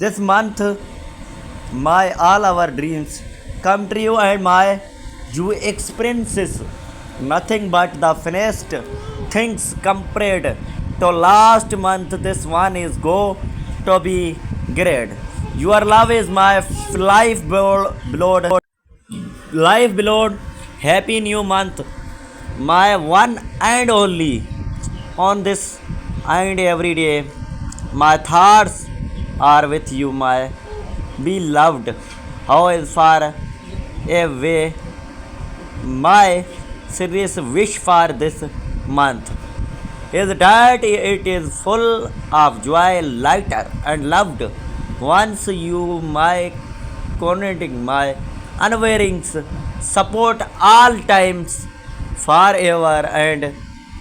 This month, my all our dreams come true and my you experiences nothing but the finished things compared to last month. This one is go to be great. Your love is my life blood. Happy new month, my one and only on this and every day. My thoughts are with you, my beloved. How far away my serious wish for this month is that it is full of joy, lighter, and loved. Once you, my connecting, my unwavering support all times, forever and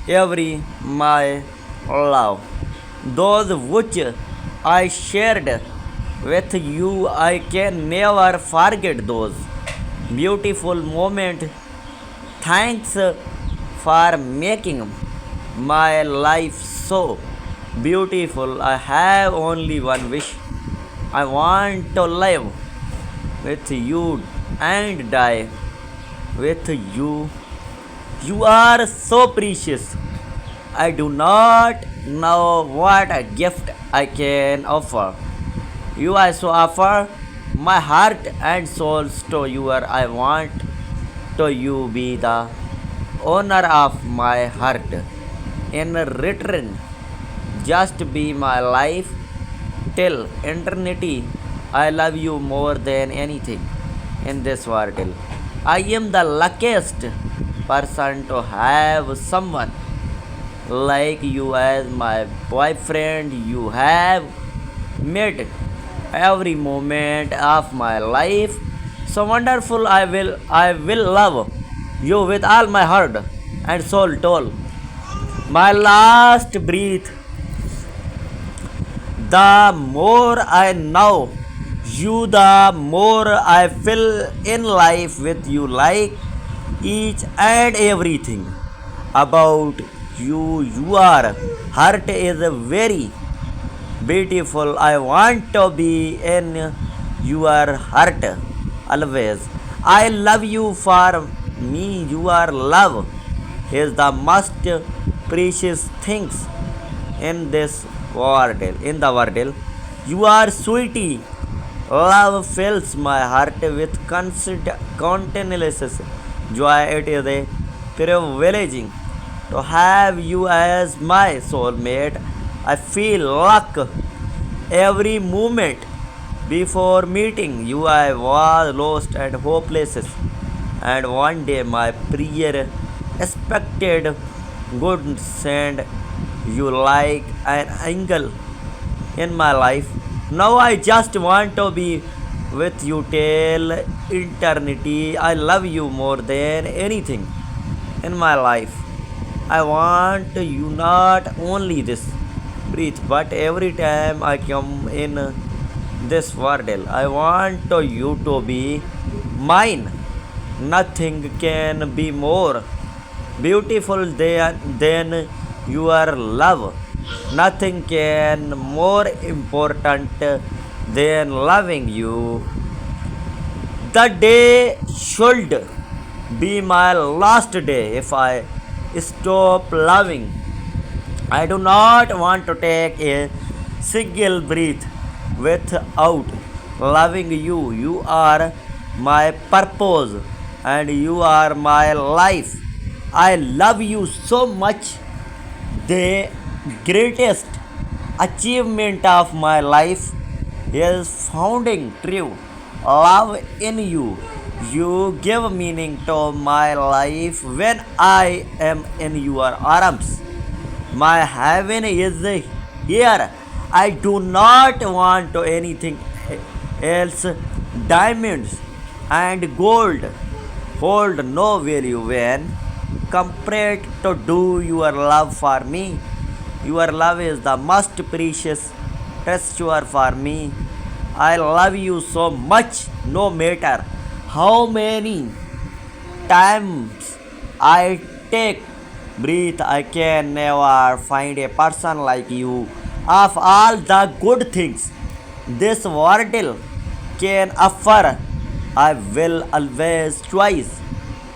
every my love. Those which I shared with you, I can never forget those beautiful moments. Thanks for making my life so beautiful. I have only one wish. I want to live with you and die with you. You are so precious. I do not know what a gift I can offer. You also offer my heart and soul to you. I want to you be the owner of my heart. In return, just be my life till eternity. I love you more than anything in this world. I am the luckiest person to have someone like you as my boyfriend. You have made every moment of my life so wonderful. I will love you with all my heart and soul till my last breath. The more I know you, the more I feel in life with you, like each and everything about you. Your heart is very beautiful. I want to be in your heart always. I love you for me. Your love is the most precious things in this world. In the world, you are sweetie. Love fills my heart with continuous joy. It is a privilege to have you as my soulmate. I feel luck every moment before meeting you. I was lost and hopeless, and one day my prayer expected good send you like an angel in my life. Now I just want to be with you till eternity. I love you more than anything in my life. I want you not only this breathe, but every time I come in this world, I want you to be mine. Nothing can be more beautiful than your love. Nothing can more important than loving you. The day should be my last day if I stop loving. I do not want to take a single breath without loving you. You are my purpose and you are my life. I love you so much. The greatest achievement of my life is finding true love in you. You give meaning to my life when I am in your arms. My heaven is here. I do not want anything else. Diamonds and gold hold no value when compared to do your love for me. Your love is the most precious treasure for me. I love you so much, no matter how many times I take breath. I can never find a person like you. Of all the good things this world can offer. I will always choice.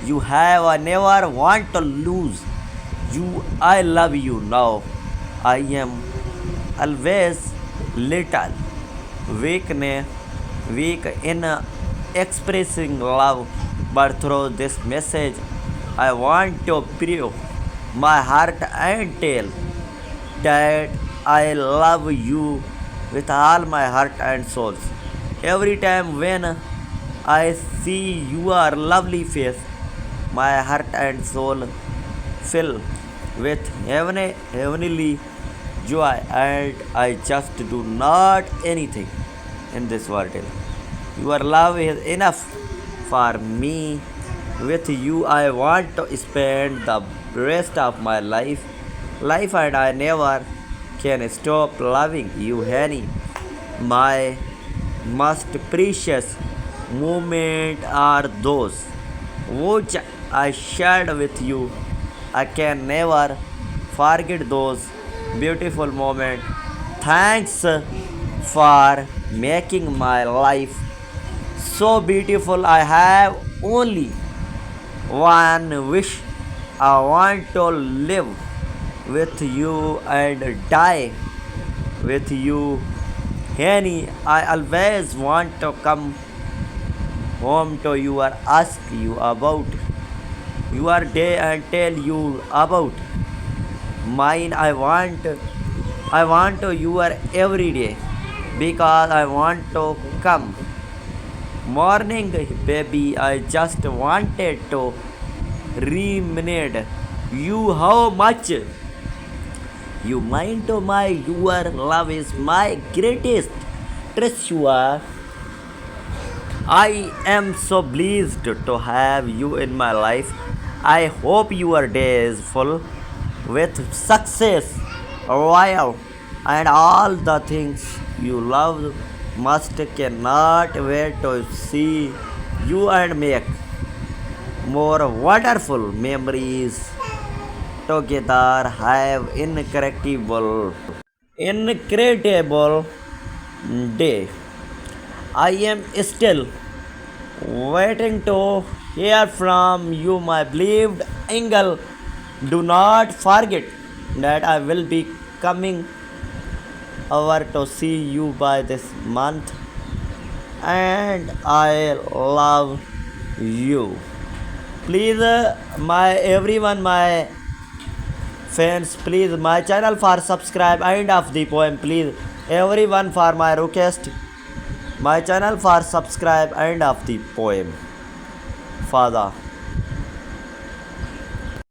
You have I never want to lose. You I love you now. I am always little weak in expressing love, but through this message I want to prove my heart and tell that I love you with all my heart and soul. Every time when I see your lovely face, my heart and soul fill with heavenly joy, and I just do not anything in this world. Your love is enough for me. With you, I want to spend the rest of my life, and I never can stop loving you, honey. My most precious moments are those which I shared with you. I can never forget those beautiful moments. Thanks for making my life so beautiful. I have only one wish. I want to live with you and die with you. Henny, I always want to come home to you or ask you about your day and tell you about mine. I want to your every day because I want to come. Morning, baby, I just wanted to remind you how much you mind to my your love is my greatest treasure. I am so pleased to have you in my life. I hope your day is full with success, wow, and all the things you love. Must cannot wait to see you and make more wonderful memories together. Have incredible day. I am still waiting to hear from you, my beloved Engel. Do not forget that I will be coming over to see you by this month, and I love you. Please, my everyone, my fans, please my channel for subscribe and of the poem. Please, everyone for my request, my channel for subscribe and of the poem. Father.